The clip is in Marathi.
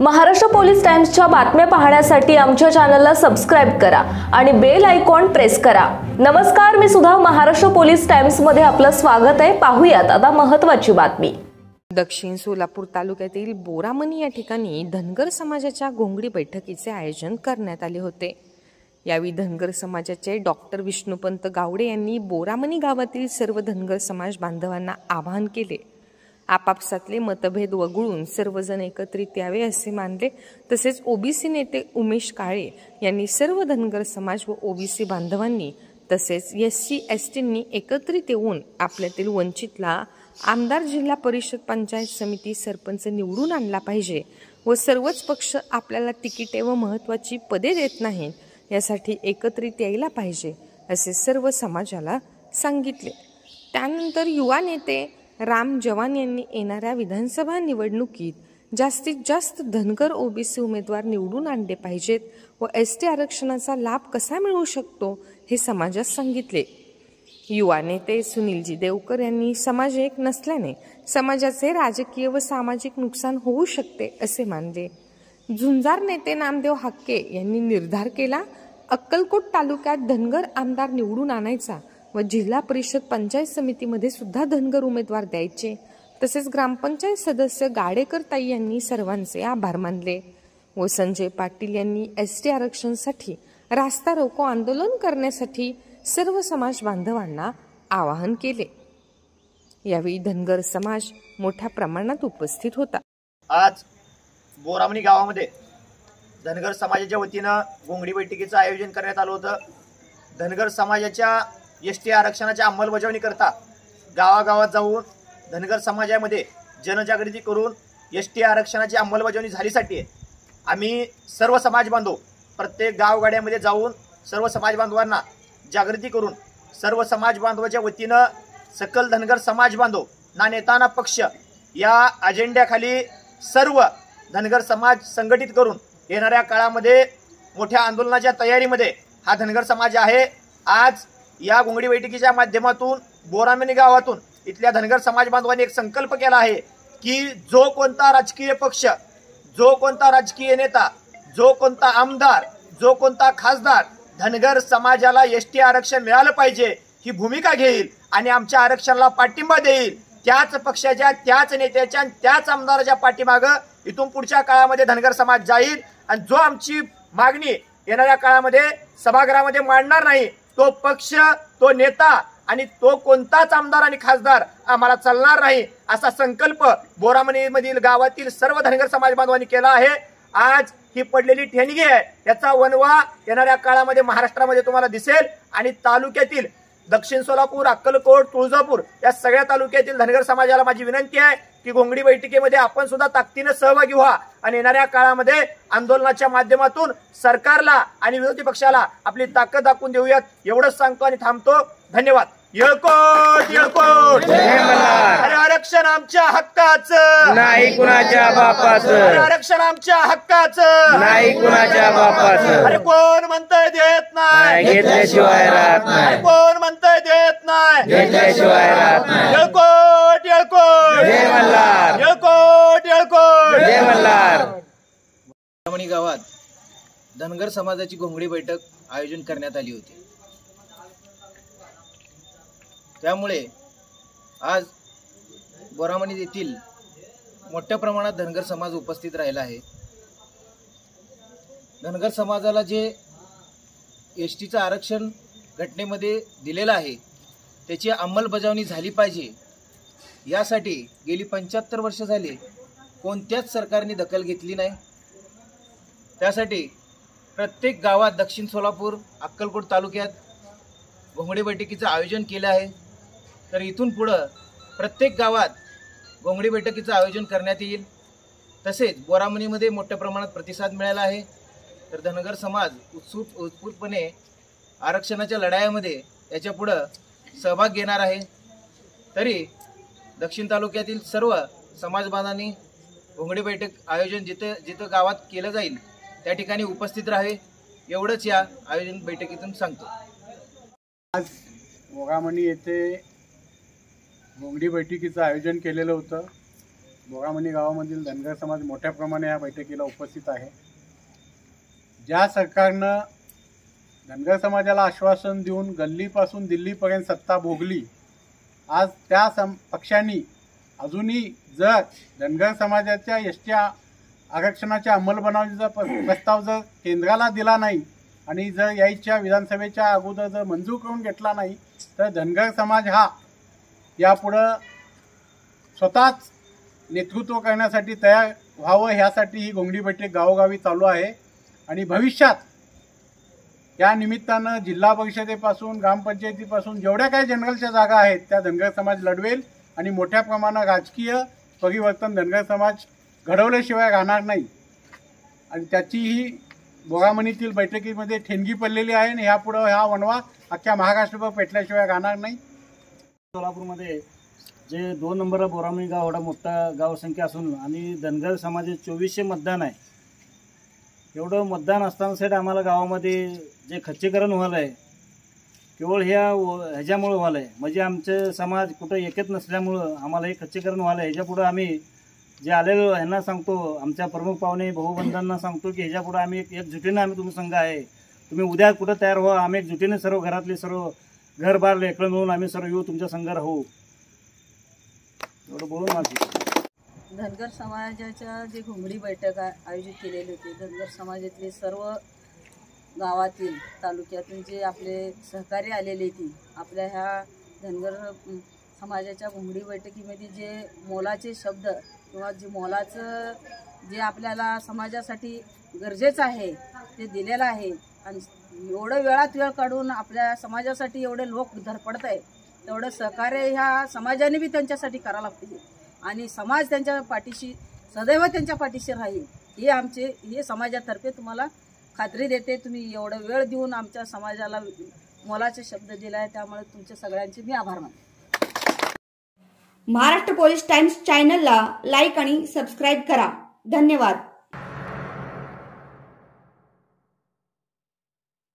महाराष्ट्र पोलीस टाइम्सच्या बातम्या पाहण्यासाठी आमच्या चॅनलला सबस्क्राइब करा आणि बेल आयकॉन प्रेस करा। नमस्कार, मी सुधा, महाराष्ट्र पोलीस टाइम्स मध्ये आपलं स्वागत आहे। पाहूयात आता महत्त्वाची बातमी। दक्षिण सोलापूर तालुक्यातील बोरामणी या ठिकाणी धनगर समाजाच्या घोंगडी बैठकीचे आयोजन करण्यात आले होते। यावेळी धनगर समाजाचे डॉक्टर विष्णुपंत गावडे यांनी बोरामणी गावातील सर्व धनगर समाज बांधवांना आवाहन केले। आपापसातले मतभेद वगळून सर्वजण एकत्रित यावे असे मानले। तसेच ओबीसी नेते उमेश काळे यांनी सर्व धनगर समाज व ओबीसी बांधवांनी तसेच एससी एसटींनी एकत्रित येऊन आपल्यातील वंचितला आमदार, जिल्हा परिषद, पंचायत समिती, सरपंच निवडून आणला पाहिजे व सर्वच पक्ष आपल्याला तिकिटे व महत्त्वाची पदे देत नाहीत, यासाठी एकत्रित यायला पाहिजे असे सर्व समाजाला सांगितले। त्यानंतर युवा नेते राम जवान यांनी येणाऱ्या विधानसभा निवडणुकीत जास्तीत जास्त धनगर ओबीसी उमेदवार निवडून आणले पाहिजेत व एसटी आरक्षणाचा लाभ कसा मिळू शकतो हे समाजास सांगितले। युवा नेते सुनीलजी देवकर यांनी समाज एक नसल्याने समाजाचे राजकीय व सामाजिक नुकसान होऊ शकते असे मानले। झुंजार नेते नामदेव हाके यांनी निर्धार केला, अक्कलकोट तालुक्यात धनगर आमदार निवडून आणायचा व जिल्हा परिषद, पंचायत समितीमध्ये सुद्धा धनगर उमेदवार द्यायचे। तसेच ग्रामपंचायत सदस्य गाडेकर ताई यांनी सर्वांचे आभार मानले व संजय पाटील यांनी एसटी आरक्षणासाठी रास्ता रोको आंदोलन करण्यासाठी सर्व समाज बांधवांना आवाहन केले। यावेळी धनगर समाज मोठ्या प्रमाणात उपस्थित होता। आज बोरामणी गावामध्ये धनगर समाजाच्या वतीनं घोंगडी बैठकीचं आयोजन करण्यात आलं होतं। धनगर समाजाच्या एसटी आरक्षणाच्या अंमलबजावणी करता गावागावात जाऊन धनगर समाजामध्ये जनजागृती करून एसटी आरक्षणाची अंमलबजावणी झालीसाठी आम्ही सर्व समाज बांधव प्रत्येक गावगाड्यामध्ये जाऊन सर्व समाज बांधवांना जागृती करून सर्व समाज बांधवाच्या वतीनं सकल धनगर समाज बांधव ना नेता ना पक्ष या अजेंड्याखाली सर्व धनगर समाज संघटित करून येणाऱ्या काळामध्ये मोठ्या आंदोलनाच्या तयारीमध्ये हा धनगर समाज आहे। आज या घोंगडी बैठकीच्या माध्यमातून बोरामणी गावातून इथल्या धनगर समाज बांधवांनी एक संकल्प केला आहे की जो कोणता राजकीय पक्ष, जो कोणता राजकीय नेता, जो कोणता आमदार, जो कोणता खासदार धनगर समाजाला एसटी आरक्षण मिळालं पाहिजे ही भूमिका घेईल आणि आमच्या आरक्षणाला पाठिंबा देईल, त्याच पक्षाच्या, त्याच नेत्याच्या आणि त्याच आमदाराच्या पाठीमागं इथून पुढच्या काळामध्ये धनगर समाज जाईल आणि जो आमची मागणी येणाऱ्या काळामध्ये सभागृहामध्ये मांडणार नाही तो पक्ष, तो नेता आणि तो कोणताच आमदार आणि खासदार आम्हाला चालणार नाही असा संकल्प बोरामणीमधील गावातील सर्व धनगर समाज बांधवांनी केला आहे। आज ही पडलेली ठेणगी आहे, याचा वनवा येणाऱ्या काळामध्ये महाराष्ट्रामध्ये तुम्हाला दिसेल आणि तालुक्यातील दक्षिण सोलापूर, अक्कलकोट, तुळजापूर या सगळ्या तालुक्यातील धनगर समाजाला माझी विनंती आहे की घोंगडी बैठकीमध्ये आपण सुद्धा ताकदीने सहभागी व्हा आणि येणाऱ्या काळामध्ये आंदोलनाच्या माध्यमातून सरकारला आणि विरोधी पक्षाला आपली ताकद दाखवून देऊयात एवढंच सांगतो आणि थांबतो। धन्यवाद। येळकोट येळकोट, अरे आरक्षण आमच्या हक्काचं नाही कुणाच्या बापाचं, आरक्षण आमच्या हक्काचं नाही कुणाच्या बापाचं। अरे कोण म्हणतंय देत नाही, घेतल्याशिवाय राहत नाही, कोण म्हणतंय देत नाही, घेतल्याशिवाय राहत नाही। येळकोट येळकोट, जय मल्हार, येळकोट येळकोट, जय मल्हार। बोरामणी गावात धनगर समाजाची घोंगडी बैठक आयोजन करण्यात आली होती। त्यामुळे आज बोरामणी येथील मोठ्या प्रमाणात धनगर समाज उपस्थित राहिला आहे। धनगर समाजाला जे एसटीचं आरक्षण घटनेमध्ये दिलेलं आहे त्याची अंमलबजावणी झाली पाहिजे, यासाठी गेली 75 वर्ष झाली कोणत्याच सरकारने दखल घेतली नाही। त्यासाठी प्रत्येक गावात दक्षिण सोलापूर, अक्कलकोट तालुक्यात घोंगडी बैठकीचं आयोजन केलं आहे। तर इथून पुढं प्रत्येक गावात घोंगडी बैठकीचं आयोजन करण्यात येईल। तसेच बोरामणीमध्ये मोठ्या प्रमाणात प्रतिसाद मिळाला आहे। तर धनगर समाज उत्स्फूर्तपणे आरक्षणाच्या लढाईमध्ये याच्या पुढं सहभाग घेणार आहे। तरी दक्षिण तालुक्यातील सर्व समाज बांधवांनी घोंगडी बैठक आयोजन जिथं जिथं गावात केलं जाईल त्या ठिकाणी उपस्थित राहावे एवढंच या आयोजन बैठकीतून सांगतो। आज बोरामणी येथे घोंगडी बैठकीचं आयोजन केलेलं होतं। बोरामणी गावामधील धनगर समाज मोठ्या प्रमाणे या बैठकीला उपस्थित आहे. ज्या सरकारनं धनगर समाजाला आश्वासन देऊन गल्लीपासून दिल्लीपर्यंत सत्ता भोगली, आज त्या पक्षांनी अजूनही जर धनगर समाजाच्या एसटी आरक्षणाच्या अंमलबजावणीचा प्रस्ताव जर केंद्राला दिला नाही आणि जर याच्या विधानसभेच्या अगोदर जर मंजूर करून घेतला नाही तर धनगर समाज हा यापुढं स्वतःच नेतृत्व करण्यासाठी तयार व्हावं, ह्यासाठी ही घोंगडी बैठक गावोगावी चालू आहे. आणि भविष्यात या निमित्तानं जिल्हा परिषदेपासून ग्रामपंचायतीपासून जेवढ्या काही जनरलच्या जागा आहेत त्या धनगर समाज लढवेल आणि मोठ्या प्रमाणात राजकीय परिवर्तन धनगर समाज घडवल्याशिवाय राहणार नाही. आणि त्याचीही बोरामणीतील बैठकीमध्ये ठेणगी पडलेली आहे आणि ह्यापुढं हा वणवा अख्ख्या महाराष्ट्रभर पेटल्याशिवाय राहणार नाही. सोलापूरमध्ये जे 2 नंबरला बोरामणी गाव एवढा मोठा गावसंख्या असून आणि धनगर समाजाचे 2400 मतदान आहे. एवढं मतदान असताना सेट आम्हाला गावामध्ये जे खच्चीकरण व्हायला आहे केवळ ह्याच्यामुळं व्हायला आहे. म्हणजे आमचे समाज कुठं एकच नसल्यामुळं आम्हाला हे खच्चीकरण व्हायला आहे. ह्याच्यापुढं आम्ही जे आलेलो ह्यांना सांगतो, आमच्या प्रमुख पाहुणे भाऊबंधांना सांगतो की ह्याच्यापुढं आम्ही एकजुटीनं आम्ही तुम्ही संघ आहे, तुम्ही उद्या कुठं तयार व्हा, आम्ही एकजुटीने सर्व घरातले सर्व घरबार लेकरं मिळून आम्ही सर्व येऊ तुमच्या संघ राहू. एवढं बोलून माझी धनगर समाजाच्या जी घोंगडी बैठक आयोजित केलेली होती, धनगर समाजातले सर्व गावातील तालुक्यातून जे आपले सहकारी आलेले होते, आपल्या ह्या धनगर समाजाच्या घोंगडी बैठकीमध्ये जे मोलाचे शब्द किंवा जे मोलाचं जे आपल्याला समाजासाठी गरजेचं आहे ते दिलेलं आहे. आणि एवढं वेळात वेळ काढून आपल्या समाजासाठी एवढे लोक धडपडत आहे, तेवढं सहकार्य ह्या समाजाने बी त्यांच्यासाठी करायला पाहिजे आणि समाज त्यांच्या पाठीशी सदैव त्यांच्या पाठीशी राहील हे समाजातर्फे तुम्हाला खात्री देते. तुम्ही एवढं वेळ देऊन आमच्या समाजाला मोलाचे शब्द दिला आहे, त्यामुळे तुमच्या सगळ्यांचे मी आभार मानते. महाराष्ट्र पोलीस टाइम्स चॅनलला लाईक आणि सबस्क्राईब करा. धन्यवाद.